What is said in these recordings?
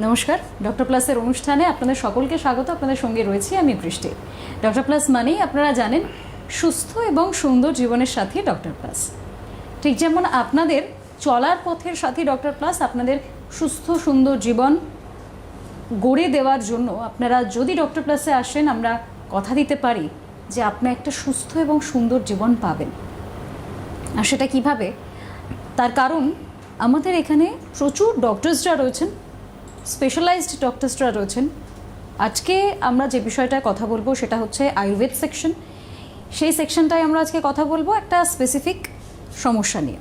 নমস্কার, ডক্টর প্লাসের অনুষ্ঠানে আপনাদের সকলকে স্বাগত। আপনাদের সঙ্গে রয়েছি আমি বৃষ্টি। ডক্টর প্লাস মানেই আপনারা জানেন সুস্থ এবং সুন্দর জীবনের সাথী ডক্টর প্লাস। ঠিক যেমন আপনাদের চলার পথের সাথী ডক্টর প্লাস, আপনাদের সুস্থ সুন্দর জীবন গড়ে দেওয়ার জন্য আপনারা যদি ডক্টর প্লাসে আসেন, আমরা কথা দিতে পারি যে আপনি একটা সুস্থ এবং সুন্দর জীবন পাবেন। আর সেটা কিভাবে? তার কারণ আমাদের এখানে প্রচুর ডক্টরসরা রয়েছেন, স্পেশালাইজড ডক্টরসরা রয়েছেন। আজকে আমরা যে বিষয়টায় কথা বলবো সেটা হচ্ছে আয়ুর্বেদ সেকশন। সেই সেকশনটায় আমরা আজকে কথা বলবো একটা স্পেসিফিক সমস্যা নিয়ে।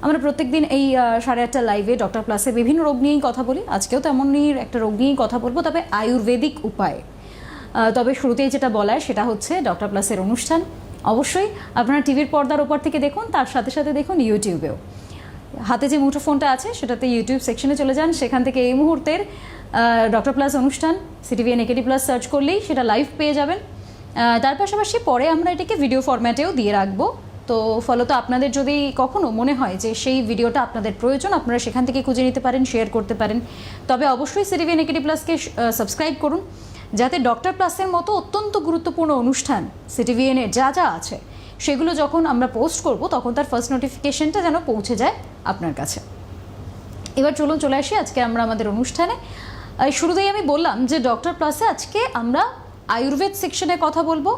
আমরা প্রত্যেকদিন এই 8:30 লাইভে ডক্টর প্লাসে বিভিন্ন রোগ নিয়েই কথা বলি। আজকেও তেমনই একটা রোগ নিয়েই কথা বলবো, তবে আয়ুর্বেদিক উপায়ে। তবে শুরুতেই যেটা বলার সেটা হচ্ছে ডক্টর প্লাসের অনুষ্ঠান অবশ্যই আপনারা টিভির পর্দার ওপর থেকে দেখুন, তার সাথে সাথে দেখুন ইউটিউবেও। হাতে যে মুঠোফোনটা আছে সেটাতে ইউটিউব সেকশনে চলে যান, সেখান থেকে এই মুহূর্তের ডক্টর প্লাস অনুষ্ঠান সিটিভিএন একেডি প্লাস সার্চ করলেই সেটা লাইভ পেয়ে যাবেন। তার পাশাপাশি পরে আমরা এটাকে ভিডিও ফরম্যাটেও দিয়ে রাখবো। তো ফলত আপনাদের যদি কখনো মনে হয় যে সেই ভিডিওটা আপনাদের প্রয়োজন, আপনারা সেখান থেকে খুঁজে নিতে পারেন, শেয়ার করতে পারেন। তবে অবশ্যই সিটিভিএন একেডি প্লাসকে সাবস্ক্রাইব করুন, যাতে ডক্টর প্লাসের মতো অত্যন্ত গুরুত্বপূর্ণ অনুষ্ঠান সিটিভিএনের যা যা আছে সেগুলো যখন আমরা পোস্ট করব তখন তার ফার্স্ট নোটিফিকেশনটা যেন পৌঁছে যায় আপনার কাছে। এবার চলে আসি আজকে আমরা আমাদের অনুষ্ঠানে। শুরুতেই আমি বললাম যে ডক্টর প্লাসে আজকে আমরা আয়ুর্বেদ সেকশনে কথা বলবো,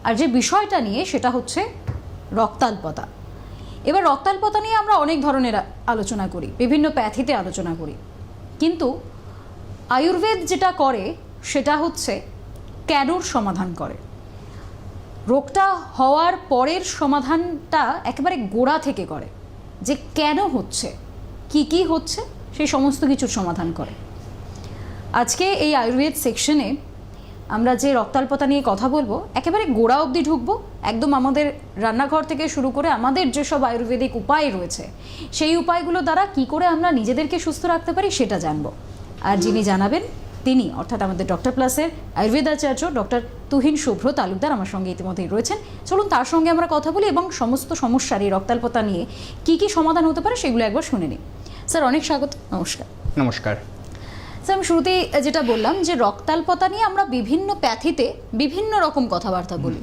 আর যে বিষয়টা নিয়ে সেটা হচ্ছে রক্তাল্পতা। এবার রক্তাল্পতা নিয়ে আমরা অনেক ধরনের আলোচনা করি, বিভিন্ন প্যাথিতে আলোচনা করি, কিন্তু আয়ুর্বেদ যেটা করে সেটা হচ্ছে কেনর সমাধান করে। রোগটা হওয়ার পরের সমাধানটা একেবারে গোড়া থেকে করে, যে কেন হচ্ছে, কি হচ্ছে, সেই সমস্ত কিছুর সমাধান করে। আজকে এই আয়ুর্বেদ সেকশনে আমরা যে রক্তাল্পতা নিয়ে কথা বলবো একেবারে গোড়া অবধি ঢুকবো, একদম আমাদের রান্নাঘর থেকে শুরু করে আমাদের যেসব আয়ুর্বেদিক উপায় রয়েছে সেই উপায়গুলো দ্বারা কি করে আমরা নিজেদেরকে সুস্থ রাখতে পারি সেটা জানবো। আর যিনি জানাবেন তিনি অর্থাৎ আমাদের ডক্টর প্লাসের আয়ুর্বেদাচার্য ডক্টর তুহিন শুভ্র তালুকদার আমার সঙ্গে ইতিমধ্যেই রয়েছেন। চলুন তার সঙ্গে আমরা কথা বলি এবং সমস্ত সমস্যার এই রক্তাল্পতা নিয়ে কি সমাধান হতে পারে সেগুলো একবার শুনে নিই। স্যার অনেক স্বাগত। নমস্কার। নমস্কার স্যার, আমি শুরুতেই যেটা বললাম যে রক্তাল্পতা নিয়ে আমরা বিভিন্ন প্যাথিতে বিভিন্ন রকম কথাবার্তা বলি।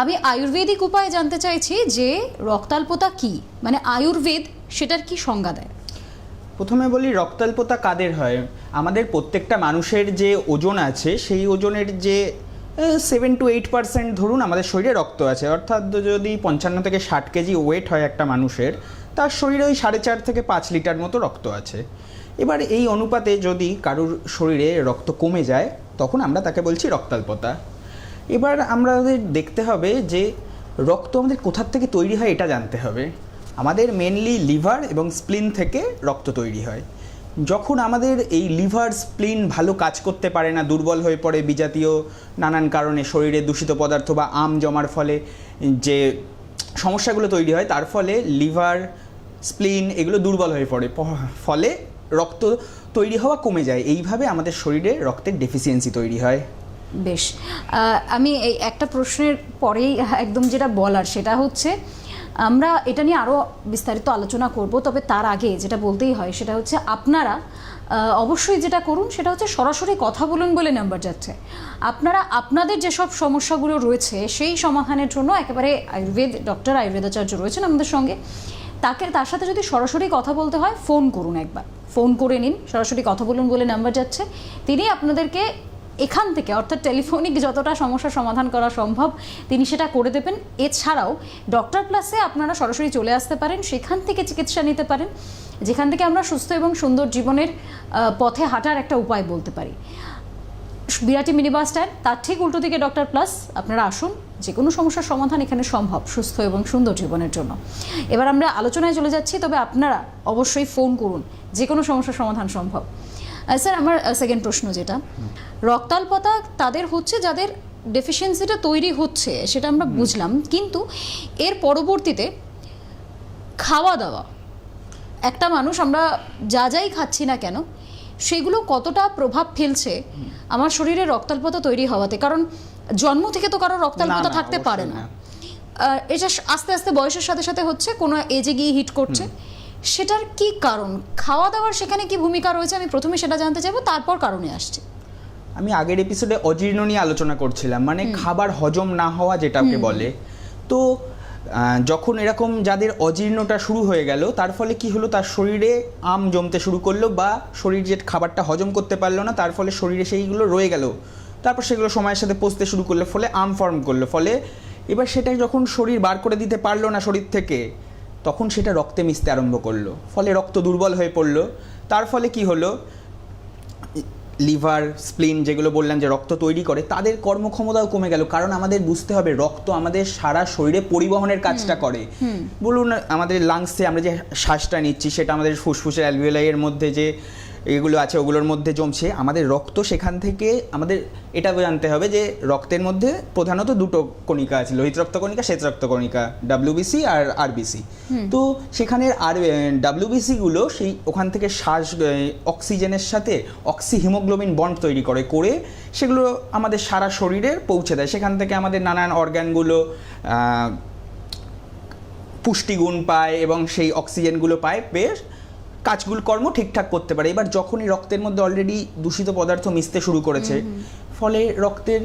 আমি আয়ুর্বেদিক উপায়ে জানতে চাইছি যে রক্তাল্পতা কি, মানে আয়ুর্বেদ সেটার কি সংজ্ঞা দেয়? প্রথমে বলি রক্তাল্পতা কাদের হয়। আমাদের প্রত্যেকটা মানুষের যে ওজন আছে সেই ওজনের যে 7 to 8% ধরুন আমাদের শরীরে রক্ত আছে। অর্থাৎ যদি 55 থেকে 60 কেজি ওয়েট হয় একটা মানুষের, তার শরীরে ওই 4.5 থেকে 5 লিটার মতো রক্ত আছে। এবার এই অনুপাতে যদি কারোর শরীরে রক্ত কমে যায় তখন আমরা তাকে বলছি রক্তাল্পতা। এবার আমাদের দেখতে হবে যে রক্ত আমাদের কোথার থেকে তৈরি হয় এটা জানতে হবে। আমাদের মেনলি লিভার এবং স্প্লিন থেকে রক্ত তৈরি হয়। যখন আমাদের এই লিভার স্প্লিন ভালো কাজ করতে পারে না, দুর্বল হয়ে পড়ে বিজাতীয় নানান কারণে, শরীরে দূষিত পদার্থ বা জমার ফলে যে সমস্যাগুলো তৈরি হয়, তার ফলে লিভার স্প্লিন এগুলো দুর্বল হয়ে পড়ে, ফলে রক্ত তৈরি হওয়া কমে যায়। এইভাবে আমাদের শরীরে রক্তের ডেফিসিয়েন্সি তৈরি হয়। বেশ, আমি এই একটা প্রশ্নের পরেই একদম যেটা বলার সেটা হচ্ছে আমরা এটা নিয়ে আরও বিস্তারিত আলোচনা করব, তবে তার আগে যেটা বলতেই হয় সেটা হচ্ছে আপনারা অবশ্যই যেটা করুন সেটা হচ্ছে সরাসরি কথা বলুন বলে নাম্বার যাচ্ছে। আপনারা আপনাদের যেসব সমস্যাগুলো রয়েছে সেই সমাধানের জন্য একেবারে আয়ুর্বেদাচার্য রয়েছেন আমাদের সঙ্গে, তার সাথে যদি সরাসরি কথা বলতে হয় ফোন করুন, একবার ফোন করে নিন, সরাসরি কথা বলুন বলে নাম্বার যাচ্ছে। তিনি আপনাদেরকে এখান থেকে অর্থাৎ টেলিফোনিক যতটা সমস্যার সমাধান করা সম্ভব তিনি সেটা করে দেবেন। এছাড়াও ডক্টর প্লাসে আপনারা সরাসরি চলে আসতে পারেন, সেখান থেকে চিকিৎসা নিতে পারেন, যেখান থেকে আমরা সুস্থ এবং সুন্দর জীবনের পথে হাঁটার একটা উপায় বলতে পারি। বিরাটি মিনি বাস স্ট্যান্ড, তার ঠিক উল্টো দিকে ডক্টর প্লাস। আপনারা আসুন, যে কোনো সমস্যার সমাধান এখানে সম্ভব সুস্থ এবং সুন্দর জীবনের জন্য। এবার আমরা আলোচনায় চলে যাচ্ছি, তবে আপনারা অবশ্যই ফোন করুন, যে কোনো সমস্যার সমাধান সম্ভব। স্যার, আমার সেকেন্ড প্রশ্ন যেটা, রক্তাল্পতা তাদের হচ্ছে যাদের ডেফিসিয়েন্সিটা তৈরি হচ্ছে সেটা আমরা বুঝলাম, কিন্তু এর পরবর্তীতে খাওয়া দাওয়া, একটা মানুষ আমরা যাই খাচ্ছি না কেন সেগুলো কতটা প্রভাব ফেলছে আমার শরীরে রক্তাল্পতা তৈরি হওয়াতে? কারণ জন্ম থেকে তো কারো রক্তাল্পতা থাকতে পারে না, এটা আস্তে আস্তে বয়সের সাথে সাথে হচ্ছে, কোনো এজে গিয়ে হিট করছে। সেটার কি কারণ, খাওয়া দাওয়ার সেখানে কি ভূমিকা রয়েছে, আমি প্রথমে সেটা জানতে চাইবো, তারপর কারণে আসছে। আমি আগের এপিসোডে অজীর্ণ নিয়ে আলোচনা করছিলাম, মানে খাবার হজম না হওয়া যেটাকে বলে। তো যখন এরকম যাদের অজীর্ণটা শুরু হয়ে গেল, তার ফলে কি হলো, তার শরীরে জমতে শুরু করলো, বা শরীর যে খাবারটা হজম করতে পারলো না, তার ফলে শরীরে সেইগুলো রয়ে গেল, তারপর সেগুলো সময়ের সাথে পচতে শুরু করলো, ফলে ফর্ম করলো। ফলে এবার সেটা যখন শরীর বার করে দিতে পারলো না শরীর থেকে, তখন সেটা রক্তে মিশতে আরম্ভ করলো, ফলে রক্ত দুর্বল হয়ে পড়লো। তার ফলে কি হলো, লিভার, স্প্লিন যেগুলো বললাম যে রক্ত তৈরি করে, তাদের কর্মক্ষমতাও কমে গেল। কারণ আমাদের বুঝতে হবে, রক্ত আমাদের সারা শরীরে পরিবহনের কাজটা করে। বলুন, আমাদের লাংসে আমরা যে শ্বাসটা নিচ্ছি, সেটা আমাদের ফুসফুসের অ্যালভিওলাইয়ের মধ্যে যে এগুলো আছে ওগুলোর মধ্যে জমছে, আমাদের রক্ত সেখান থেকে, আমাদের এটা জানতে হবে যে রক্তের মধ্যে প্রধানত দুটো কণিকা আছে, লোহিত রক্তকণিকা, শ্বেত রক্তকণিকা, ডাব্লিউবিসি আর আরবিসি। তো সেখানের ডাব্লিউবিসিগুলো সেই ওখান থেকে শ্বাস অক্সিজেনের সাথে হিমোগ্লোবিন বন্ড তৈরি করে সেগুলো আমাদের সারা শরীরে পৌঁছে দেয়। সেখান থেকে আমাদের নানান অর্গানগুলো পুষ্টিগুণ পায় এবং সেই অক্সিজেনগুলো পায়, বেশ কাজগুলো কর্ম ঠিকঠাক করতে পারে। এবার যখনই রক্তের মধ্যে অলরেডি দূষিত পদার্থ মিশতে শুরু করেছে, ফলে রক্তের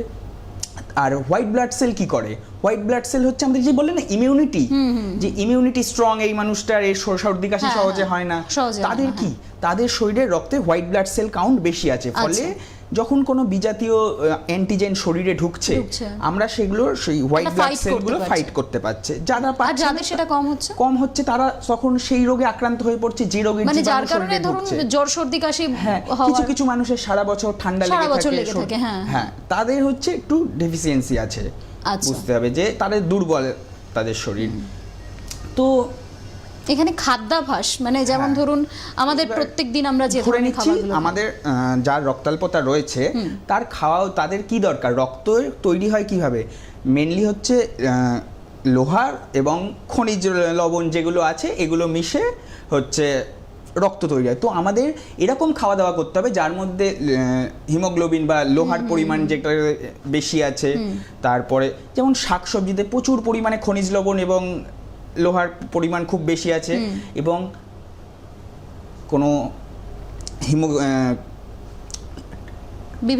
আর হোয়াইট ব্লাড সেল কি করে, হোয়াইট ব্লাড সেল হচ্ছে আমাদের যে বললেন না ইমিউনিটি, যে ইমিউনিটি স্ট্রং এই মানুষটার, এর সর্দি কাশি সহজে হয় না, তাদের কি, তাদের শরীরে রক্তে হোয়াইট ব্লাড সেল কাউন্ট বেশি আছে। ফলে যখন কোনো বিজাতীয় অ্যান্টিজেন শরীরে ঢুকছে, আমরা সেগুলো সেই হোয়াইট ব্লাড সেলগুলো ফাইট করতে পারছে। যারা পাচ্ছে, যাদের সেটা কম হচ্ছে তারা তখন সেই রোগে আক্রান্ত হয়ে পড়ছে, যে রোগের মানে যার কারণে ধরুন জ্বর সর্দি কাশি কিছু মানুষের সারা বছর ঠান্ডা লেগে থাকে, হ্যাঁ তাদের হচ্ছে একটু ডেফিসিয়েন্সি আছে। বুঝতে হবে যে তাদের দুর্বল তাদের শরীর। তো এখানে খাদ্যাভ্যাস, মানে যেমন ধরুন আমাদের প্রত্যেকদিন আমরা যে ধরনের খাবারগুলো, আমাদের যার রক্তাল্পতা রয়েছে তার খাওয়াও, তাদের কি দরকার, রক্ত তৈরি হয় কিভাবে, মেনলি হচ্ছে লোহার এবং খনিজ লবণ যেগুলো আছে এগুলো মিশে হচ্ছে রক্ত তৈরি হয়। তো আমাদের এরকম খাওয়া দাওয়া করতে হবে যার মধ্যে হিমোগ্লোবিন বা লোহার পরিমাণ যেটা বেশি আছে। তারপরে যেমন শাকসবজিতে প্রচুর পরিমাণে খনিজ লবণ এবং লোহার পরিমাণ খুব বেশি আছে, এবং কোনো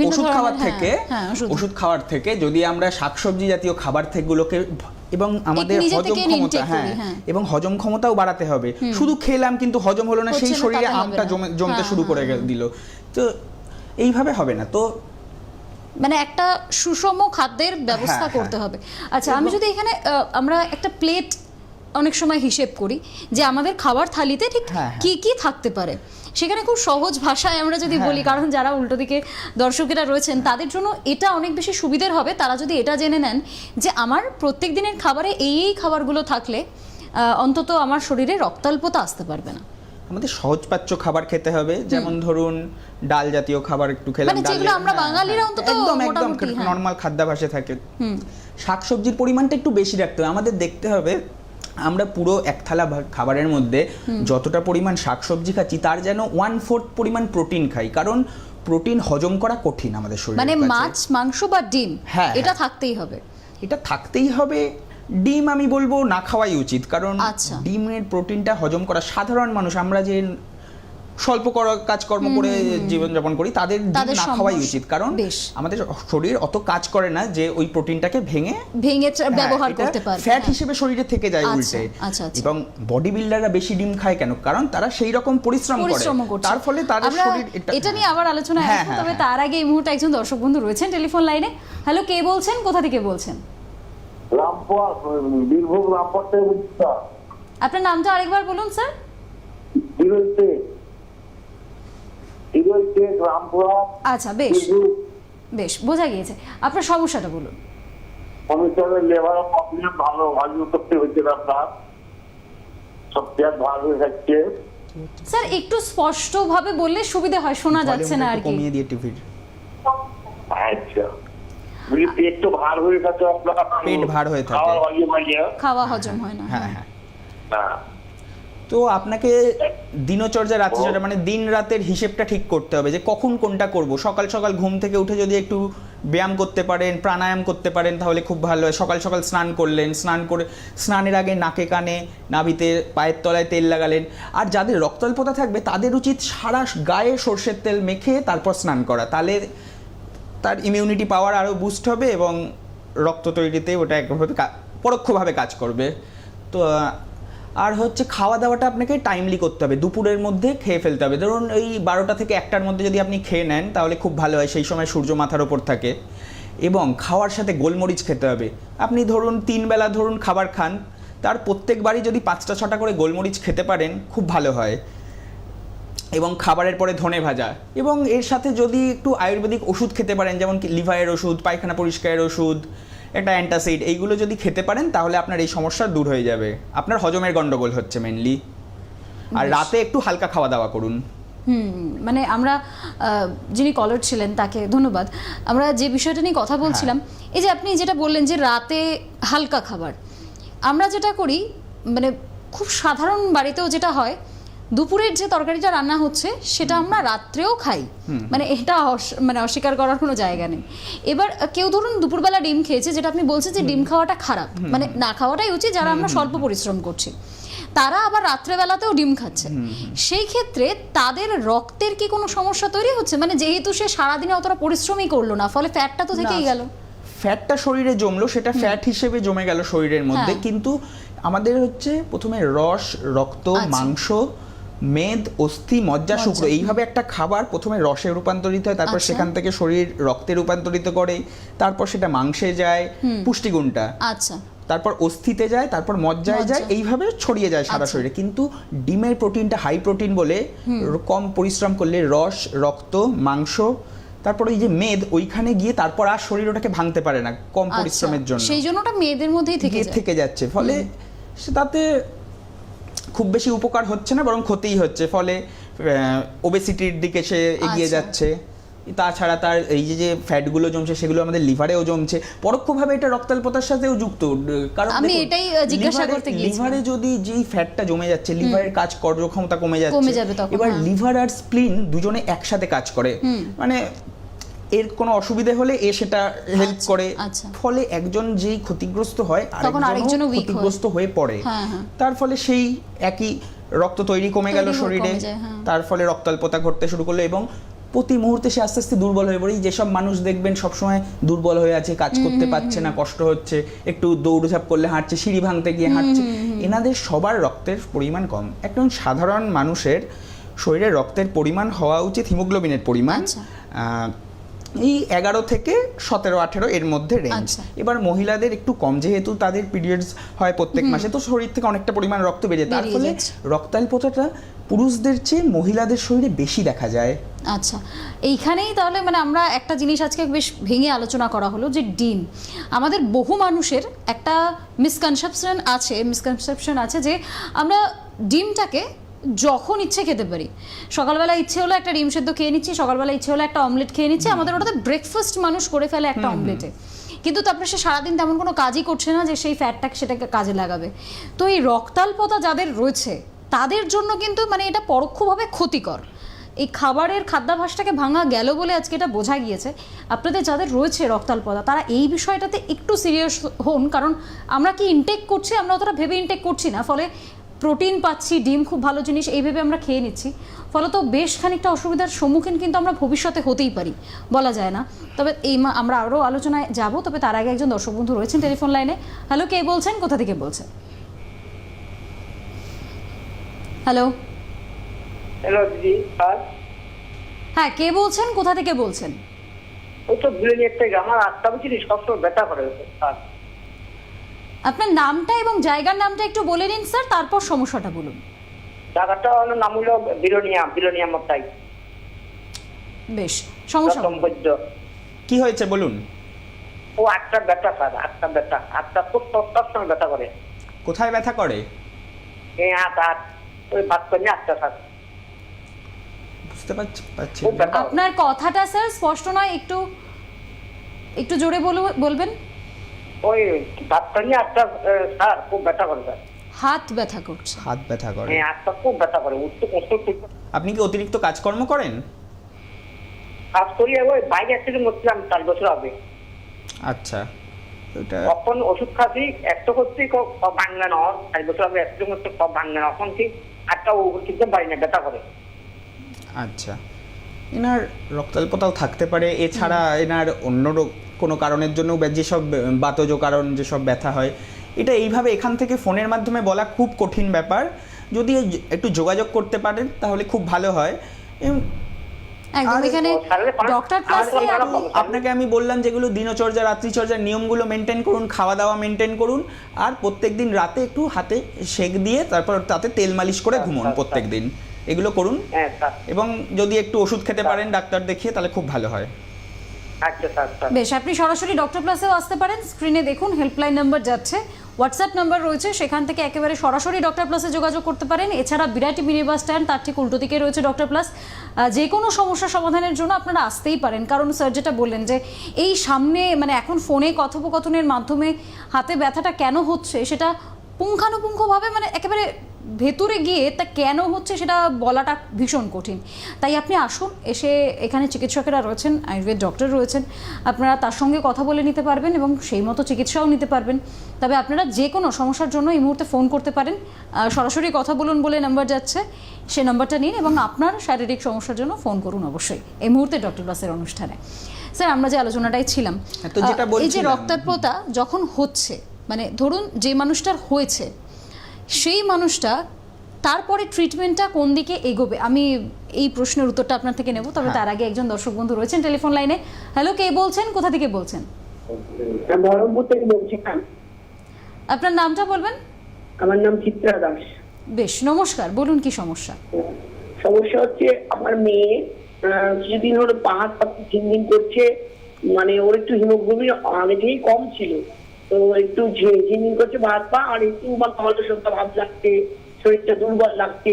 ওষুধ খাওয়ার থেকে যদি আমরা শাকসবজি জাতীয় খাবার থেকেগুলোকে এবং আমাদের হজম ক্ষমতা, এবং হজম ক্ষমতাও বাড়াতে হবে। শুধু খেলাম কিন্তু হজম হলো না, সেই শরীরে আমটা জমতে শুরু করে দিল, তো এইভাবে হবে না। তো মানে একটা সুষম খাদ্যের ব্যবস্থা করতে হবে। আচ্ছা, আমি যদি এখানে আমরা একটা প্লেট অনেক সময় হিসেব করি যে আমাদের খাবার থালিতে ঠিক কি কি থাকতে পারে, সেখানে খুব সহজ ভাষায় আমরা যদি বলি, কারণ যারা উল্টো দিকে দর্শকেরা রয়েছেন তাদের জন্য এটা অনেক বেশি সুবিধার হবে। তারা যদি এটা জেনে নেন যে আমার প্রত্যেক দিনের খাবারে এই খাবারগুলো থাকলে অন্তত আমার শরীরে রক্তাল্পতা আসতে পারবে না। আমাদের সহজপাচ্য খাবার খেতে হবে, যেমন ধরুন ডাল জাতীয় খাবার একটু খেলাম, যেগুলো আমরা বাঙালিরা অন্তত একদম নরমাল খাদ্যাভ্যাসে থাকে। শাকসবজির পরিমাণটা একটু বেশি রাখতে হবে। আমাদের দেখতে হবে আমরা পুরো এক থালা খাবারের মধ্যে যতটা পরিমাণ শাকসবজি খাচ্ছি তার যেন 1/4 পরিমাণ প্রোটিন খাই, কারণ প্রোটিন হজম করা কঠিন আমাদের শরীরে। মানে মাছ, মাংস বা ডিম এটা থাকতেই হবে, এটা থাকতেই হবে। ডিম আমি বলবো না খাওয়াই উচিত, কারণ ডিমের প্রোটিনটা হজম করা, সাধারণ মানুষ আমরা যে স্বল্প কাজকর্ম করে জীবনযাপন করি তাদের না খাওয়াই উচিত, কারণ আমাদের শরীর অত কাজ করে না যে ওই প্রোটিনটাকে ভেঙে ব্যবহার করতে পারে, ফ্যাট হিসেবে শরীরে থেকে যায় উল্টে। এবং বডি বিল্ডাররা বেশি ডিম খায় কেন, কারণ তারা সেই রকম পরিশ্রম করে, তার ফলে তাদের শরীর এটা নিয়ে আবার আলোচনা আসবে। তবে তার আগে এই মুহূর্তে একজন দর্শক বন্ধু রয়েছেন টেলিফোন লাইনে। হ্যালো, কে বলছেন, কোথা থেকে বলছেন? আপনার নামটা আরেকবার বলুন স্যার। আচ্ছা, বেশ বেশ বোঝা গিয়েছে। আপনার সমস্যাটা বলুন। স্যার একটু স্পষ্ট ভাবে বললে সুবিধা হয়, শোনা যাচ্ছে না আর কি। কমিয়ে দিয়ে টিভি। আচ্ছা, পেট তো ভার হয়ে থাকে, পেট ভার হয়ে থাকে, খাওয়া হজম হয় না। হ্যাঁ। তো আপনাকে দিনচর্যা, রাত্রিচর্যা মানে দিন রাতের হিসেবটা ঠিক করতে হবে যে কখন কোনটা করব। সকাল সকাল ঘুম থেকে উঠে যদি একটু ব্যায়াম করতে পারেন, প্রাণায়াম করতে পারেন, তাহলে খুব ভালো হয়। সকাল সকাল স্নান করলেন, স্নান করে স্নানের আগে নাকে কানে নাভিতে পায়ের তলায় তেল লাগালেন। আর যাদের রক্তাল্পতা থাকবে তাদের উচিত সারা গায়ে সর্ষের তেল মেখে তারপর স্নান করা, তাহলে তার ইমিউনিটি পাওয়ার আরও বুস্ট হবে এবং রক্ত তৈরিতে ওটা একভাবে পরোক্ষভাবে কাজ করবে। তো আর হচ্ছে খাওয়া দাওয়াটা আপনাকে টাইমলি করতে হবে, দুপুরের মধ্যে খেয়ে ফেলতে হবে। ধরুন এই 12টা থেকে 1টার মধ্যে যদি আপনি খেয়ে নেন তাহলে খুব ভালো হয়, সেই সময় সূর্য মাথার ওপর থাকে। এবং খাওয়ার সাথে গোলমরিচ খেতে হবে। আপনি ধরুন 3 বেলা ধরুন খাবার খান, তার প্রত্যেকবারই যদি 5টা 6টা করে গোলমরিচ খেতে পারেন খুব ভালো হয়। এবং খাবারের পরে ধনে ভাজা, এবং এর সাথে যদি একটু আয়ুর্বেদিক ওষুধ খেতে পারেন, যেমন লিভারের ওষুধ, পায়খানা পরিষ্কারের ওষুধ, একটা অ্যান্টাসিড, এইগুলো যদি খেতে পারেন তাহলে আপনার এই সমস্যা দূর হয়ে যাবে। আপনার হজমের গন্ডগোল হচ্ছে মেনলি। আর রাতে একটু হালকা খাওয়া দাওয়া করুন। মানে আমরা যিনি কলার ছিলেন তাকে ধন্যবাদ। আমরা যে বিষয়টা নিয়ে কথা বলছিলাম, এই যে আপনি যেটা বললেন যে রাতে হালকা খাবার, আমরা যেটা করি মানে খুব সাধারণ বাড়িতেও যেটা হয়, দুপুরের যে তরকারিটা রান্না হচ্ছে সেটা আমরা রাত্রেও খাই, মানে এটা মানে অস্বীকার করার কোনো জায়গা নেই। এবার কেউ ধরুন দুপুরবেলা ডিম খেয়েছে, যেটা আপনি বলছেন যে ডিম খাওয়াটা খারাপ, মানে না খাওয়াটাই উচিত যারা আমরা স্বল্প পরিশ্রম করছি, তারা আবার রাত্রেবেলাতেও ডিম খাচ্ছে। সেই ক্ষেত্রে তাদের রক্তের কি কোনো সমস্যা তৈরি হচ্ছে? মানে যেহেতু সে সারাদিনে অতটা পরিশ্রমই করলো না, ফলে ফ্যাটটা তো থেকেই গেল। ফ্যাটটা শরীরে জমলো, সেটা ফ্যাট হিসেবে জমে গেল শরীরের মধ্যে। কিন্তু আমাদের হচ্ছে প্রথমে রস, রক্ত, মাংস, মেদ, অস্থি, মজ্জা, শুক্র, এইভাবে একটা খাবার প্রথমে রসে রূপান্তরিত হয়, তারপর সেখান থেকে শরীর রক্তে রূপান্তরিত করে, তারপর সেটা মাংসে যায় পুষ্টিগুণটা, আচ্ছা, তারপর অস্থিতে যায়, তারপর মজ্জায় যায়, এইভাবে ছড়িয়ে যায় সারা শরীরে। কিন্তু ডিমের প্রোটিনটা হাই প্রোটিন বলে কম পরিশ্রম করলে রস, রক্ত, মাংস, তারপর ওই যে মেদ ওইখানে গিয়ে তারপর আর শরীর ওটাকে ভাঙতে পারে না কম পরিশ্রমের জন্য, সেই জন্য ওটা মেয়েদের মধ্যেই থেকে যাচ্ছে। ফলে তাতে খুব বেশি উপকার হচ্ছে না, বরং ক্ষতিই হচ্ছে। ফলে ওবেসিটির দিকে সে এগিয়ে যাচ্ছে। তাছাড়া তার এই যে ফ্যাটগুলো জমছে সেগুলো আমাদের লিভারেও জমছে, পরোক্ষভাবে এটা রক্তাল্পতার সাথেও যুক্ত। কারণ আমি এটাই জিজ্ঞাসা করতে গিয়েছিলাম, লিভারে যদি যেই ফ্যাটটা জমে যাচ্ছে, লিভারের কাজ কার্যক্ষমতা কমে যাবে তখন। এবার লিভার আর স্প্লিন দুজনে একসাথে কাজ করে, মানে এর কোনো অসুবিধা হলে এ সেটা হেল্প করে। ফলে একজন যেই ক্ষতিগ্রস্ত হয় আরেকজন ক্ষতিগ্রস্ত হয়ে পড়ে। তার ফলে সেই একই রক্ত তৈরি কমে গেল শরীরে, তার ফলে রক্তাল্পতা ঘটতে শুরু করলো এবং প্রতি মুহূর্তে সে আস্তে আস্তে দুর্বল হয়ে পড়ে। যেসব মানুষ দেখবেন সবসময় দুর্বল হয়ে আছে, কাজ করতে পারছে না, কষ্ট হচ্ছে, একটু দৌড়ঝাঁপ করলে হাঁটছে, সিঁড়ি ভাঙতে গিয়ে হাঁটছে, এনাদের সবার রক্তের পরিমাণ কম। একদম সাধারণ মানুষের শরীরে রক্তের পরিমাণ হওয়া উচিত হিমোগ্লোবিনের পরিমাণ এই 11 থেকে 17-18 এর মধ্যে রেঞ্জ। এবার মহিলাদের একটু কম, যেহেতু তাদের পিরিয়ডস হয় প্রত্যেক মাসে, তো শরীর থেকে অনেকটা পরিমাণ রক্ত বেরিয়ে, তার ফলে রক্তাল্পতাটা পুরুষদের চেয়ে মহিলাদের শরীরে বেশি দেখা যায়। আচ্ছা, এইখানেই তাহলে মানে আমরা একটা জিনিস আজকে বেশ ভেঙে আলোচনা করা হলো যে ডিম, আমাদের বহু মানুষের একটা মিসকনসেপশন আছে যে আমরা ডিমটাকে যখন ইচ্ছে খেতে পারি। সকালবেলা ইচ্ছে হলো একটা ডিম সেদ্ধ খেয়ে নিচ্ছি, সকালবেলা ইচ্ছে হলো একটা অমলেট খেয়ে নিচ্ছি, আমাদের ওটাতে ব্রেকফাস্ট মানুষ করে ফেলে একটা অমলেটে। কিন্তু তারপরে সে সারাদিন তেমন কোনো কাজই করছে না যে সেই ফ্যাটটাকে সেটাকে কাজে লাগাবে। তো এই রক্তাল্পতা যাদের রয়েছে তাদের জন্য কিন্তু মানে এটা পরোক্ষভাবে ক্ষতিকর। এই খাদ্যাভ্যাসটাকে ভাঙা গেল বলে আজকে এটা বোঝা গিয়েছে। আপনাদের যাদের রয়েছে রক্তাল্পতা তারা এই বিষয়টাতে একটু সিরিয়াস হন, কারণ আমরা কি ইনটেক করছি, আমরা অতটা ভেবে ইনটেক করছি না, ফলে প্রোটিন পাচ্ছি, ডিম খুব ভালো জিনিস, এইভাবে আমরা খেয়ে নিচ্ছি, ফলত বেশ খানিকটা অসুবিধার সম্মুখীন কিন্তু আমরা ভবিষ্যতে হতেই পারি, বলা যায় না। তবে আমরা আরও আলোচনায় যাব, তবে তার আগে একজন দর্শক বন্ধু রয়েছেন টেলিফোন লাইনে। হ্যালো, কে বলছেন, কোথা থেকে বলছেন? হ্যালো হ্যালো দিদি, হ্যাঁ, কে বলছেন, কোথা থেকে বলছেন? ওই তো বিরিয়ানি থেকে আমার আটটা বুঝি সবসময় ব্যথা করে স্যার। আপনার নামটা এবং জায়গার নামটা একটু বলে নিন স্যার, তারপর সমস্যাটা বলুন। জায়গাটা নাম হলো বিলোনিয়া মতাই। বেশ, সমস্যা কি হয়েছে বলুন। ও আটটা ব্যথা স্যার, আটটা খুব সবসময় ব্যথা করে। কোথায় ব্যথা করে? এই হাত ওই ভাত করে আটটা স্যার। বুঝতে পারছি। আপনার কথাটা স্যার স্পষ্ট নয়, একটু জোরে বলবেন। ওই ভাত করে আটটা স্যার, খুব ব্যথা করে স্যার। হাত ব্যথা করছে? হাত ব্যথা করে, হ্যাঁ, হাতটা খুব ব্যথা করে, উঠতে কষ্ট। আপনি কি অতিরিক্ত কাজকর্ম করেন? কাজ করি ওই বাইক অ্যাক্সিডেন্ট করছিলাম 4 বছর আগে। আচ্ছা, ওটা তখন ওষুধ খাচ্ছি একটা করছি বাংলা না, 4 বছর আগে অ্যাক্সিডেন্ট করতে বাংলা না, এখন ঠিক একটা ওষুধ খেতে পারি না, ব্যথা করে। আচ্ছা, এনার রক্তাল্পতাও থাকতে পারে, এছাড়া এনার অন্য কোনো কারণের জন্য যেসব বাতজ কারণ যেসব ব্যথা হয়, এটা এইভাবে এখান থেকে ফোনের মাধ্যমে বলা খুব কঠিন ব্যাপার। যদি একটু যোগাযোগ করতে পারেন তাহলে খুব ভালো হয়। একদম এখানে ডক্টর প্লাস আপনাকে আমি বললাম যেগুলো দিনচর্যা রাত্রিচর্যার নিয়মগুলো মেনটেন করুন, খাওয়া দাওয়া মেনটেন করুন, আর প্রত্যেকদিন রাতে একটু হাতে সেক দিয়ে তারপর তাতে তেল মালিশ করে ঘুমোন প্রত্যেকদিন, এগুলো করুন। হ্যাঁ স্যার। এবং যদি একটু ওষুধ খেতে পারেন ডাক্তার দেখিয়ে তাহলে খুব ভালো হয়। আচ্ছা স্যার। বেশ, আপনি সরাসরি ডক্টর প্লাসেও আসতে পারেন। স্ক্রিনে দেখুন হেল্পলাইন নাম্বার যাচ্ছে, হোয়াটসঅ্যাপ নাম্বার রয়েছে, সেখান থেকে একেবারে সরাসরি ডক্টর প্লাসে যোগাযোগ করতে পারেন। এছাড়া বিরাটি মিনি বাস স্ট্যান্ড, তার ঠিক উল্টো দিকে রয়েছে ডক্টর প্লাস। যে কোনো সমস্যা সমাধানের জন্য আপনারা আসতেই পারেন, কারণ স্যার যেটা বললেন যে এই সামনে মানে এখন ফোনে কথোপকথনের মাধ্যমে হাতে ব্যথাটা কেন হচ্ছে সেটা পুঙ্খানুপুঙ্খভাবে মানে একেবারে ভেতরে গিয়ে তা কেন হচ্ছে সেটা বলাটা ভীষণ কঠিন। তাই আপনি আসুন, এসে এখানে চিকিৎসকেরা রয়েছেন, আয়ুর্বেদ ডক্টর রয়েছেন, আপনারা তার সঙ্গে কথা বলে নিতে পারবেন এবং সেই মতো চিকিৎসাও নিতে পারবেন। তবে আপনারা যে কোনো সমস্যার জন্য এই মুহূর্তে ফোন করতে পারেন, সরাসরি কথা বলুন বলে নাম্বার যাচ্ছে, সে নাম্বারটা নিন এবং আপনার শারীরিক সমস্যার জন্য ফোন করুন অবশ্যই এই মুহূর্তে ডক্টর প্লাসের অনুষ্ঠানে। স্যার, আমরা যে আলোচনাটাই ছিলাম, এই যে রক্তাল্পতা যখন হচ্ছে, মানে ধরুন যে মানুষটার হয়েছে সেই মানুষটা তারপরে ট্রিটমেন্টটা কোন দিকে এগোবে, আমি এই প্রশ্নের উত্তরটা আপনার থেকে নেব। তবে তার আগে একজন দর্শক বন্ধু রয়েছেন টেলিফোন লাইনে। হ্যালো, কে বলছেন, কোথা থেকে বলছেন? বহরমপুর থেকে বলছি। আপনার নামটা বলবেন? আমার নাম চিত্রা দাস। বেশ, নমস্কার, বলুন কি সমস্যা? সমস্যা হচ্ছে আমার মেয়ে কিছুদিন হলো পা হাত পা ঝিনঝিন করছে, মানে ওর একটু হিমোগ্লোবিন আগে থেকেই কম ছিল, তো একটু ঝিনঝিন করছে পা হাত পা, আর একটু অলসতা ভাব লাগছে, শরীরটা দুর্বল লাগছে,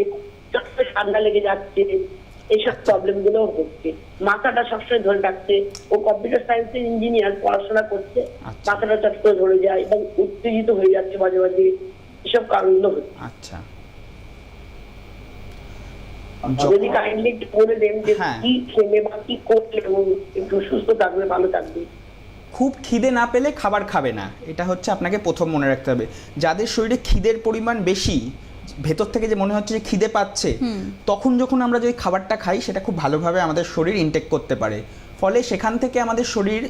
ঠান্ডা লেগে যাচ্ছে, এইসব প্রবলেম গুলো হচ্ছে। মাথাটা সবসময় ধরে রাখছে, ও কম্পিউটার সায়েন্সের ইঞ্জিনিয়ার, পড়াশোনা করছে, মাথাটা চট করে ধরে যায় এবং উত্তেজিত হয়ে যাচ্ছে মাঝে মাঝে, এসব কারণগুলো হচ্ছে। আচ্ছা, যদি কাইন্ডলি একটু বলে দেন যে কি খেলে বা কি করলে ও একটু সুস্থ থাকবে, ভালো থাকবে। খুব খিদে না পেলে খাবার খাবে না, এটা হচ্ছে আপনাকে প্রথম মনে রাখতে হবে। যাদের শরীরে খিদের পরিমাণ বেশি, ভেতর থেকে যে মনে হচ্ছে যে খিদে পাচ্ছে, তখন যখন আমরা যে খাবারটা খাই সেটা খুব ভালোভাবে আমাদের শরীর ইনটেক করতে পারে, ফলে সেখান থেকে আমাদের শরীর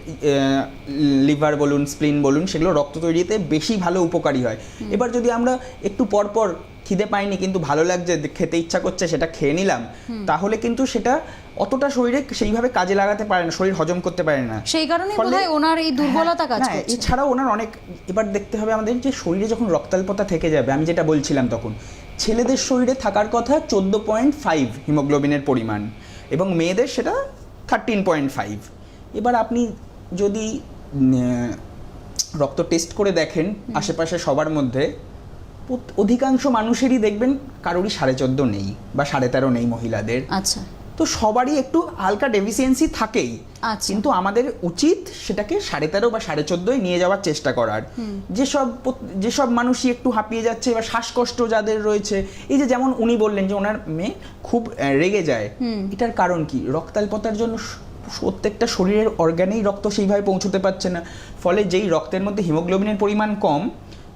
লিভার বলুন স্প্লিন বলুন সেগুলো রক্ত তৈরিতে বেশি ভালো উপকারী হয়। এবার যদি আমরা একটু পরপর খিদে পাইনি কিন্তু ভালো লাগছে, খেতে ইচ্ছা করছে, সেটা খেয়ে নিলাম, তাহলে কিন্তু সেটা অতটা শরীরে সেইভাবে কাজে লাগাতে পারে না, শরীর হজম করতে পারে না। সেই কারণে বোধহয় ওনার এই দুর্বলতা কাজ করছে। এছাড়াও ওনার অনেক, এবার দেখতে হবে আমাদের যে শরীরে যখন রক্তাল্পতা থেকে যাবে, আমি যেটা বলছিলাম তখন ছেলেদের শরীরে থাকার কথা 14.5 হিমোগ্লোবিনের পরিমাণ এবং মেয়েদের সেটা 13.5। এবার আপনি যদি রক্ত টেস্ট করে দেখেন আশেপাশে সবার মধ্যে, অধিকাংশ মানুষেরই দেখবেন কারোরই 14.5 নেই বা 13.5 নেই মহিলাদের। আচ্ছা, তো সবারই একটু হালকা ডেফিসিয়েন্সি থাকেই, কিন্তু আমাদের উচিত সেটাকে 13.5 বা 14.5 নিয়ে যাওয়ার চেষ্টা করার। যেসব মানুষই একটু হাঁপিয়ে যাচ্ছে বা শ্বাসকষ্ট যাদের রয়েছে, এই যে যেমন উনি বললেন যে ওনার মেয়ে খুব রেগে যায়, এটার কারণ কি? রক্তাল্পতার জন্য প্রত্যেকটা শরীরের অর্গানেই রক্ত সেইভাবে পৌঁছতে পারছে না, ফলে যেই রক্তের মধ্যে হিমোগ্লোবিনের পরিমাণ কম,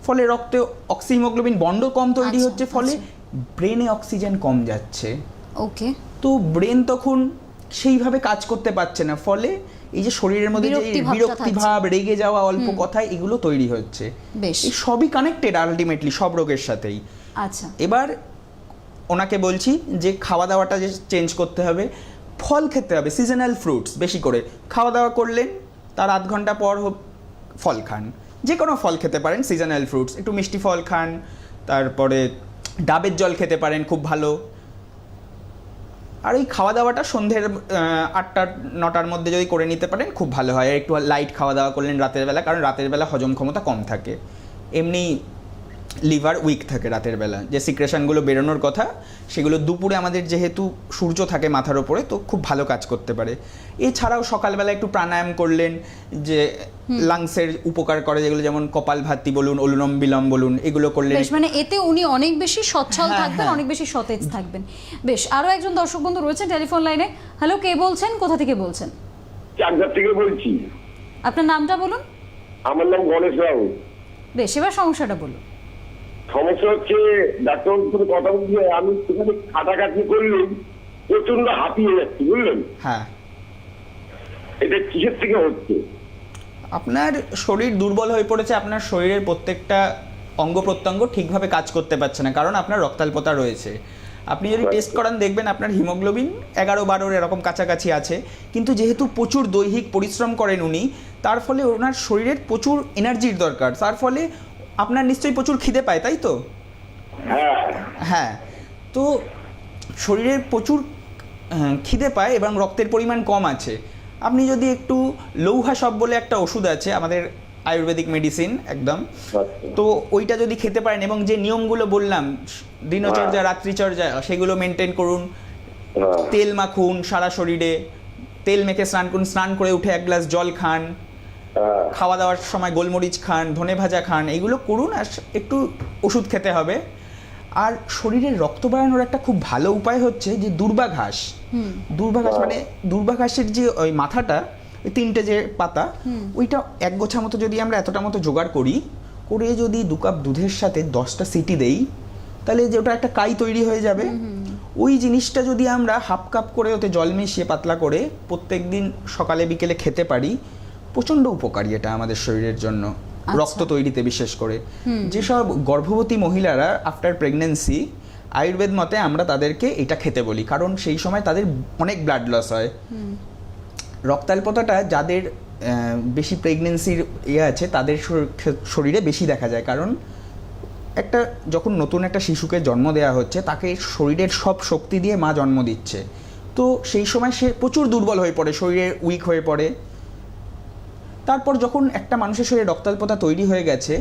ফলে রক্তে অক্সিহিমোগ্লোবিন বন্ড কম তৈরি হচ্ছে, ফলে ব্রেনে অক্সিজেন কম যাচ্ছে। ওকে, তো ব্রেন তখন সেইভাবে কাজ করতে পারছে না, ফলে এই যে শরীরের মধ্যে যে বিরক্তি ভাব, রেগে যাওয়া, অল্প কথায় এগুলো তৈরি হচ্ছে। এই সবই কানেক্টেড আলটিমেটলি সব রোগের সাথেই। আচ্ছা, এবার ওনাকে বলছি যে খাওয়া দাওয়াটা যে চেঞ্জ করতে হবে, ফল খেতে হবে, সিজনাল ফ্রুটস বেশি করে খাওয়া দাওয়া করলেন, তার আধ ঘন্টা পর ফল খান, যে কোনো ফল খেতে পারেন, সিজনাল ফ্রুটস, একটু মিষ্টি ফল খান, তারপরে ডাবের জল খেতে পারেন, খুব ভালো। আর এই খাওয়া দাওয়াটা সন্ধ্যের 8টা-9টার মধ্যে যদি করে নিতে পারেন খুব ভালো হয়। আর একটু লাইট খাওয়া দাওয়া করলেন রাতের বেলা, কারণ রাতের বেলা হজম ক্ষমতা কম থাকে। এমনি লিভার উইক থাকে রাতের বেলা, যে সিক্রেশনগুলো বেরোনোর কথা সেগুলো দুপুরে আমাদের যেহেতু সূর্য থাকে মাথার ওপরে তো খুব ভালো কাজ করতে পারে। এছাড়াও সকালবেলা একটু প্রাণায়াম করলেন যে লাংসের উপকার করে, যেগুলো যেমন কপালভাতি বলুন, অনুলোম বিলোম বলুন, এগুলো করলে বেশ, মানে এতে উনি অনেক বেশি সচ্ছল হ্যাঁ, থাকবেন, হ্যাঁ। অনেক বেশি সতেজ থাকবেন। বেশ, আরো একজন দর্শক বন্ধু রয়েছেন টেলিফোন লাইনে। হ্যালো, কে বলছেন, কোথা থেকে বলছেন? চাকদার থেকে বলছি। আপনার নামটা বলুন। আমার নাম গণেশ বাবু। বেশ, এবার সমস্যাটা বলুন। সমস্যা হচ্ছে ডাক্তার সাথে কথা বলছি, আমি সেখানে খাটাখাটি করলেই প্রচন্ড হাঁপিয়ে যাচ্ছি, বুঝলেন? হ্যাঁ, এটা কিসের থেকে হচ্ছে? আপনার শরীর দুর্বল হয়ে পড়েছে, আপনার শরীরের প্রত্যেকটা অঙ্গ প্রত্যঙ্গ ঠিকভাবে কাজ করতে পারছে না, কারণ আপনার রক্তাল্পতা রয়েছে। আপনি যদি টেস্ট করান দেখবেন আপনার হিমোগ্লোবিন 11-12 এরকম কাছাকাছি আছে, কিন্তু যেহেতু প্রচুর দৈহিক পরিশ্রম করেন উনি, তার ফলে ওনার শরীরের প্রচুর এনার্জির দরকার, তার ফলে আপনার নিশ্চয়ই প্রচুর খিদে পায়, তাই তো? হ্যাঁ, হ্যাঁ, তো শরীরের প্রচুর খিদে পায় এবং রক্তের পরিমাণ কম আছে। আপনি যদি একটু লৌহাসব বলে একটা ওষুধ আছে আমাদের আয়ুর্বেদিক মেডিসিন একদম, তো ওইটা যদি খেতে পারেন এবং যে নিয়মগুলো বললাম দিনচর্যা রাত্রিচর্যা সেগুলো মেনটেন করুন, তেল মাখুন সারা শরীরে, তেল মেখে স্নান করুন, স্নান করে উঠে 1 গ্লাস জল খান, খাওয়া দাওয়ার সময় গোলমরিচ খান, ধনে ভাজা খান, এইগুলো করুন, আর একটু ওষুধ খেতে হবে। আর শরীরের রক্ত বাড়ানোর একটা খুব ভালো উপায় হচ্ছে যে দুর্বাঘাস। দুর্বাঘাস মানে দুর্বাঘাসের যে ওই মাথাটা, ওই 3টে যে পাতা, ওইটা 1 গোছা মতো যদি আমরা এতটা মতো জোগাড় করি, করে যদি 2 কাপ দুধের সাথে 10টা সিটি দেই, তাহলে যে ওটা একটা কাই তৈরি হয়ে যাবে। ওই জিনিসটা যদি আমরা হাফ কাপ করে ওতে জল মিশিয়ে পাতলা করে প্রত্যেক দিন সকালে বিকেলে খেতে পারি, প্রচণ্ড উপকারী এটা আমাদের শরীরের জন্য, রক্ত তৈরিতে বিশেষ করে। যেসব গর্ভবতী মহিলারা আফটার প্রেগন্যান্সি, আয়ুর্বেদ মতে আমরা তাদেরকে এটা খেতে বলি, কারণ সেই সময় তাদের অনেক ব্লাড লস হয়। রক্তাল্পতাটা যাদের বেশি প্রেগন্যান্সির আছে তাদের শরীরে বেশি দেখা যায়, কারণ একটা যখন নতুন একটা শিশুকে জন্ম দেওয়া হচ্ছে তাকে শরীরের সব শক্তি দিয়ে মা জন্ম দিচ্ছে, তো সেই সময় সে প্রচুর দুর্বল হয়ে পড়ে, শরীরে উইক হয়ে পড়ে। তারপর যখন একটা মানুষের শরীরে রক্তাল্পতা তৈরি হয়ে গেছে,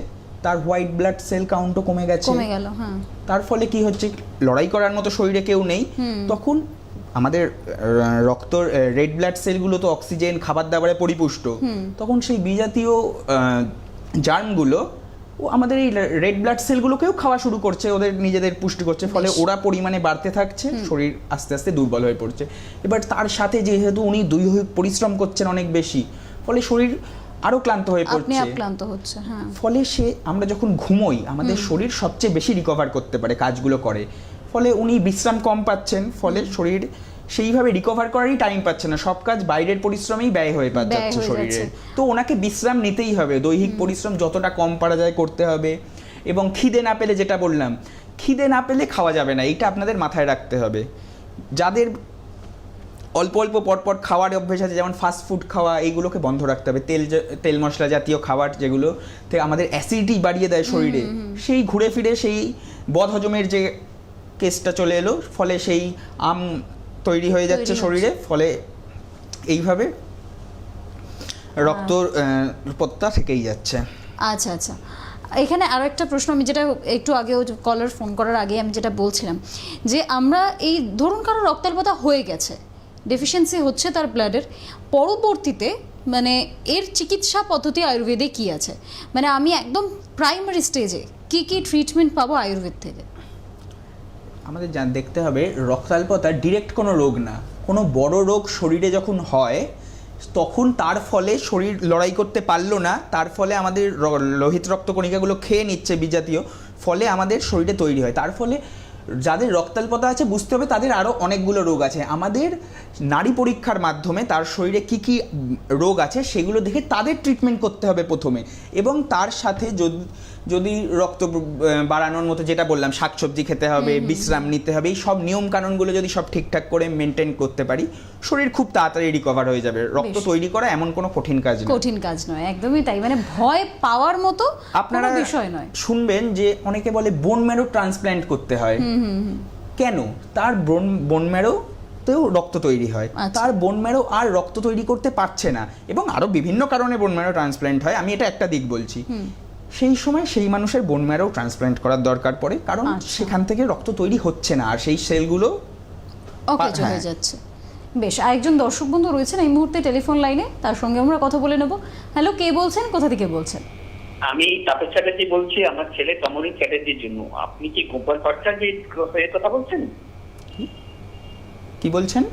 তার হোয়াইট ব্লাড সেল কাউন্টও কমে গেছে, তার ফলে কি হচ্ছে, লড়াই করার মতো শরীরে কেউ নেই। তখন আমাদের রক্ত রেড ব্লাড সেলগুলো তো অক্সিজেন খাবার দাবারে পরিপুষ্ট, তখন সেই বিজাতীয় জার্মগুলো ও আমাদের এই রেড ব্লাড সেলগুলোকেও খাওয়া শুরু করছে, ওদের নিজেদের পুষ্টি করছে, ফলে ওরা পরিমাণে বাড়তে থাকছে, শরীর আস্তে আস্তে দুর্বল হয়ে পড়ছে। এবার তার সাথে যেহেতু উনি দৈহিক পরিশ্রম করছেন অনেক বেশি, ফলে শরীর আরো ক্লান্ত হয়ে পড়ছে। ফলে আমরা যখন ঘুমোই আমাদের শরীর সবচেয়ে বেশি রিকভার করতে পারে, কাজগুলো করে, ফলে উনি বিশ্রাম কম পাচ্ছেন, ফলে শরীর সেইভাবে রিকভার করারই টাইম পাচ্ছে না, সব কাজ বাইরের পরিশ্রমেই ব্যয় হয়ে যাচ্ছে শরীরে। তো ওনাকে বিশ্রাম নিতেই হবে, দৈহিক পরিশ্রম যতটা কম পারা যায় করতে হবে। এবং খিদে না পেলে, যেটা বললাম, খিদে না পেলে খাওয়া যাবে না, এইটা আপনাদের মাথায় রাখতে হবে। যাদের অল্প অল্প পরপর খাওয়ার অভ্যেস আছে, যেমন ফাস্ট ফুড খাওয়া, এইগুলোকে বন্ধ রাখতে হবে। তেল মশলা জাতীয় খাবার যেগুলো থেকে আমাদের অ্যাসিডিটি বাড়িয়ে দেয় শরীরে, সেই ঘুরে ফিরে সেই বদহজমের যে কেসটা চলে এলো, ফলে সেই তৈরি হয়ে যাচ্ছে শরীরে, ফলে এইভাবে রক্তপত্তা থেকেই যাচ্ছে। আচ্ছা আচ্ছা, এখানে আরও একটা প্রশ্ন, আমি যেটা একটু আগেও কলার ফোন করার আগে আমি যেটা বলছিলাম, যে আমরা এই ধরুন কারো রক্তাল্পতা হয়ে গেছে, ডেফিসিয়েন্সি হচ্ছে তার ব্লাডের, পরবর্তীতে মানে এর চিকিৎসা পদ্ধতি আয়ুর্বেদে কি আছে? মানে আমি একদম প্রাইমারি স্টেজে কি কি ট্রিটমেন্ট পাবো আয়ুর্বেদ থেকে? আমাদের দেখতে হবে রক্তাল্পতা ডিরেক্ট কোনো রোগ না, কোনো বড় রোগ শরীরে যখন হয় তখন তার ফলে শরীর লড়াই করতে পারলো না, তার ফলে আমাদের লোহিত রক্তকণিকাগুলো খেয়ে নিচ্ছে বিজাতীয়, ফলে আমাদের শরীরে তৈরি হয়। তার ফলে যাদের রক্তাল্পতা আছে বুঝতে হবে তাদের আরও অনেকগুলো রোগ আছে। আমাদের নাড়ি পরীক্ষার মাধ্যমে তার শরীরে কি কি রোগ আছে সেগুলো দেখে তাদের ট্রিটমেন্ট করতে হবে প্রথমে, এবং তার সাথে যদি রক্ত বাড়ানোর মতো যেটা বললাম, শাকসবজি খেতে হবে, বিশ্রাম নিতে হবে, এই সব নিয়ম কানুনগুলো যদি সব ঠিকঠাক করে মেনটেন করতে পারি, শরীর খুব তাড়াতাড়ি রিকভার হয়ে যাবে। রক্ত তৈরি করা এমন কোনো কঠিন কাজ নয়, একদমই তাই, মানে ভয় পাওয়ার মতো আপনারা বিষয় নয়। শুনবেন যে অনেকে বলে বোন ম্যারো ট্রান্সপ্ল্যান্ট করতে হয়, কেন? তার বোন ম্যারো তেও রক্ত তৈরি হয়, তার বোন ম্যারো আর রক্ত তৈরি করতে পারছে না, এবং আরো বিভিন্ন কারণে বোন ম্যারো ট্রান্সপ্ল্যান্ট হয়। আমি এটা একটা দিক বলছি, সেই সময় সেই মানুষের বোন ম্যারো ট্রান্সপ্লান্ট করার দরকার পড়ে, কারণ আচ্ছা। সেখান থেকে রক্ত তৈরি হচ্ছে না আর সেই সেলগুলো অকেজো হয়ে হ্যাঁ। যাচ্ছে। বেশ, আরেকজন দর্শক বন্ধু রয়েছেন এই মুহূর্তে টেলিফোন লাইনে, তার সঙ্গে আমরা কথা বলে নেব। হ্যালো, কে বলছেন, কোথা থেকে বলছেন? আমি তাপস চ্যাটার্জি বলছি, আমার ছেলে তমরিক চ্যাটার্জির জন্য। আপনি কি গোপাল ভট্টাচার্যের হয়ে কথা বলছেন? কি বলছেন?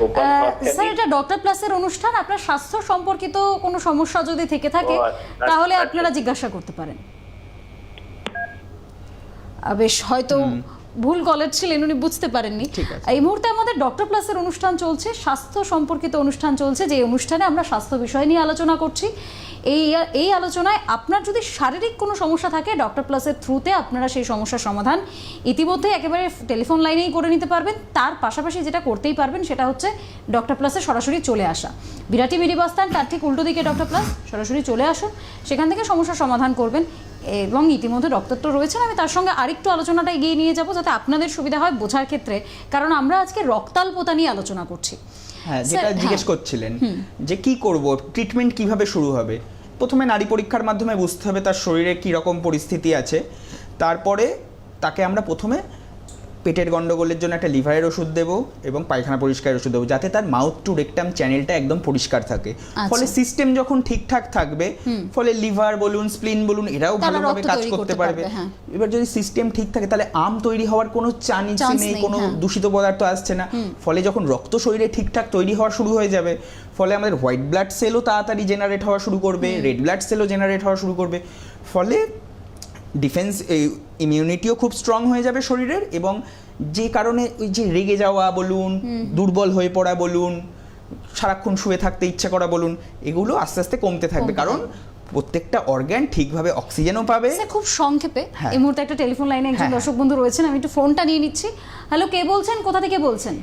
গোপাল স্যার, ভট্টাচার্য। এটা ডক্টর প্লাসের অনুষ্ঠান। আপনার স্বাস্থ্য সম্পর্কিত কোনো সমস্যা যদি থেকে থাকে ও, আচ্ছা, তাহলে আচ্ছা। আপনারা জিজ্ঞাসা করতে পারেন। বেশ, হয়তো ভুল কলার ছিলেন, উনি বুঝতে পারেননি। ঠিক আছে। এই মুহূর্তে আমাদের ডক্টর প্লাসের অনুষ্ঠান চলছে, স্বাস্থ্য সম্পর্কিত অনুষ্ঠান চলছে, যে অনুষ্ঠানে আমরা স্বাস্থ্য বিষয় নিয়ে আলোচনা করছি। এই আলোচনায় আপনার যদি শারীরিক কোনো সমস্যা থাকে, ডক্টর প্লাসের থ্রুতে আপনারা সেই সমস্যার সমাধান ইতিমধ্যে একেবারে টেলিফোন লাইনেই করে নিতে পারবেন। তার পাশাপাশি যেটা করতেই পারবেন সেটা হচ্ছে ডক্টর প্লাসে সরাসরি চলে আসা। বিরাটি মিনি বাস স্ট্যান্ড, তার ঠিক উল্টো দিকে ডক্টর প্লাস, সরাসরি চলে আসুন, সেখান থেকে সমস্যার সমাধান করবেন। এবং ইতিমধ্যে ডক্টর তো রয়েছেন, আমি তার সঙ্গে আরেকটু আলোচনাটা এগিয়ে নিয়ে যাব যাতে আপনাদের সুবিধা হয় বোঝার ক্ষেত্রে, কারণ আমরা আজকে রক্তাল্পতা নিয়ে আলোচনা করছি। হ্যাঁ, স্যার, যেটা জিজ্ঞেস করছিলেন যে কি করব, ট্রিটমেন্ট কিভাবে শুরু হবে। প্রথমে নারী পরীক্ষার মাধ্যমে বুঝতে হবে তার শরীরে কী রকম পরিস্থিতি আছে। তারপরে তাকে আমরা প্রথমে পেটের গন্ডগোলের জন্য একটা লিভারের ওষুধ দেবো এবং পায়খানা পরিষ্কারের ওষুধ দেবো, যাতে তার মাউথ টু রেকটাম চ্যানেলটা একদম পরিষ্কার থাকে। ফলে সিস্টেম যখন ঠিকঠাক থাকবে, ফলে লিভার বলুন, স্প্লিন বলুন, এরাও তারা ভালোভাবে রক্ত কাজ তৈরি করতে করতে পারবে। পারবে, হ্যাঁ। এবার যদি সিস্টেম ঠিক থাকে তাহলে আম তৈরি হওয়ার কোনো চান্স Chance নেই, নেই, কোনো হ্যাঁ। দূষিত পদার্থ আসছে না। ফলে যখন রক্ত শরীরে ঠিকঠাক তৈরি হওয়া শুরু হয়ে যাবে, ফলে আমাদের হোয়াইট ব্লাড সেলও তাড়াতাড়ি জেনারেট হওয়া শুরু করবে, রেড ব্লাড সেলও জেনারেট হওয়া শুরু করবে। ফলে ডিফেন্স ইমিউনিটিও খুব স্ট্রং হয়ে যাবে শরীরের, এবং যে কারণে ওই যে রেগে যাওয়া বলুন, দুর্বল হয়ে পড়া বলুন, সারাক্ষণ শুয়ে থাকতে ইচ্ছা করা বলুন, এগুলো আস্তে আস্তে কমতে থাকবে, কারণ প্রত্যেকটা অর্গান ঠিকভাবে অক্সিজেনও পাবে। স্যার, খুব সংক্ষেপে, হ্যাঁ। এই মুহূর্তে একটা টেলিফোন লাইনে একজন হ্যাঁ। দর্শক বন্ধু রয়েছেন, আমি একটু ফোনটা নিয়ে নিচ্ছি। হ্যালো, কে বলছেন, কোথা থেকে বলছেন?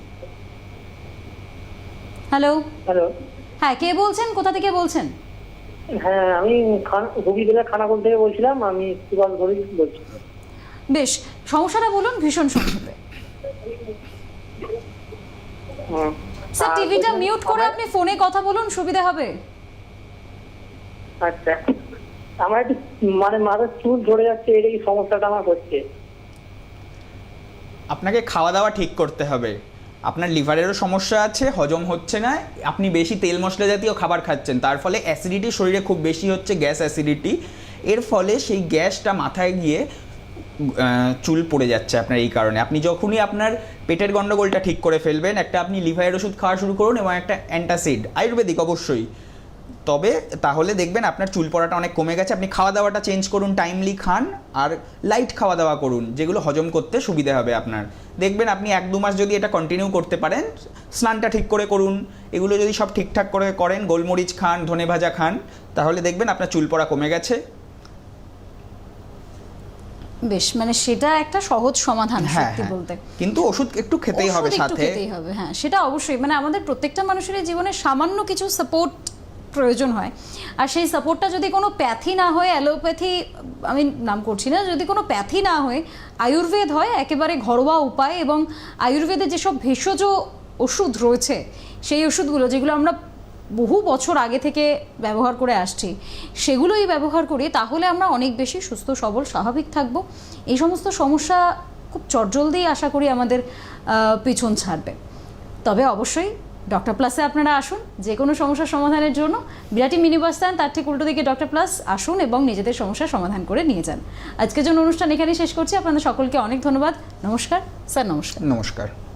হ্যালো, হ্যালো, হ্যাঁ, কে বলছেন, কোথা থেকে বলছেন? হ্যাঁ আমি হুগলি জেলার খানাকুল থেকে বলছিলাম, আমি সুভাষ ঘড়ি বলছি। বেশ, সমস্যাটা বলুন ভীষণ সংক্ষেপে। স্যার, টিভিটা মিউট করে আপনি ফোনে কথা বলুন, সুবিধা হবে। আচ্ছা, আমার একটু মানে মাথার চুল ধরে যাচ্ছে, এটা কি সমস্যাটা আমার হচ্ছে? আপনাকে খাওয়া দাওয়া ঠিক করতে হবে। আপনার লিভারেরও সমস্যা আছে, হজম হচ্ছে না, আপনি বেশি তেল মশলা জাতীয় খাবার খাচ্ছেন, তার ফলে অ্যাসিডিটি শরীরে খুব বেশি হচ্ছে, গ্যাস অ্যাসিডিটি। এর ফলে সেই গ্যাসটা মাথায় গিয়ে চুল পড়ে যাচ্ছে আপনার এই কারণে। আপনি যখনই আপনার পেটের গন্ডগোলটা ঠিক করে ফেলবেন, একটা আপনি লিভারের ওষুধ খাওয়া শুরু করুন এবং একটা অ্যান্টাসিড, আয়ুর্বেদিক অবশ্যই, তবে তাহলে দেখবেন আপনার চুল পড়াটা অনেক কমে গেছে। আপনি খাওয়া দাওয়াটা চেঞ্জ করুন, টাইমলি খান আর লাইট খাওয়া দাওয়া করুন, যেগুলো হজম করতে সুবিধা হবে আপনার। দেখবেন আপনি 1-2 মাস যদি এটা কন্টিনিউ করতে পারেন, স্নানটা ঠিক করে করুন, এগুলো যদি সব ঠিকঠাক করে করেন, গোলমরিচ খান, ধনে ভাজা খান, তাহলে দেখবেন আপনার চুল পড়া কমে গেছে। বেশ, মানে সেটা একটা সহজ সমাধান হ্যাঁ, সত্যি হ্যাঁ। বলতে। কিন্তু ওষুধ একটু খেতেই হবে ওষুধ একটু সাথে। খেতেই হবে, হ্যাঁ, সেটা অবশ্যই। মানে আমাদের প্রত্যেকটা মানুষের জীবনে সামান্য কিছু সাপোর্ট প্রয়োজন হয়, আর সেই সাপোর্টটা যদি কোনো প্যাথি না হয়, অ্যালোপ্যাথি আমি নাম করছি না, যদি কোনো প্যাথি না হয়, আয়ুর্বেদ হয়, একেবারে ঘরোয়া উপায়। এবং আয়ুর্বেদে যেসব ভেষজ ওষুধ রয়েছে, সেই ওষুধগুলো যেগুলো আমরা বহু বছর আগে থেকে ব্যবহার করে আসছি, সেগুলোই ব্যবহার করি, তাহলে আমরা অনেক বেশি সুস্থ সবল স্বাভাবিক থাকব। এই সমস্ত সমস্যা খুব চটজলদি আশা করি আমাদের পিছন ছাড়বে। তবে অবশ্যই ডক্টর প্লাসে আপনারা আসুন যে কোনো সমস্যার সমাধানের জন্য। বিরাটি মিনি বাস স্ট্যান্ড, তার ঠিক উল্টো দিকে ডক্টর প্লাস, আসুন এবং নিজেদের সমস্যার সমাধান করে নিয়ে যান। আজকের জন্য অনুষ্ঠান এখানেই শেষ করছি। আপনাদের সকলকে অনেক ধন্যবাদ। নমস্কার স্যার। নমস্কার। নমস্কার।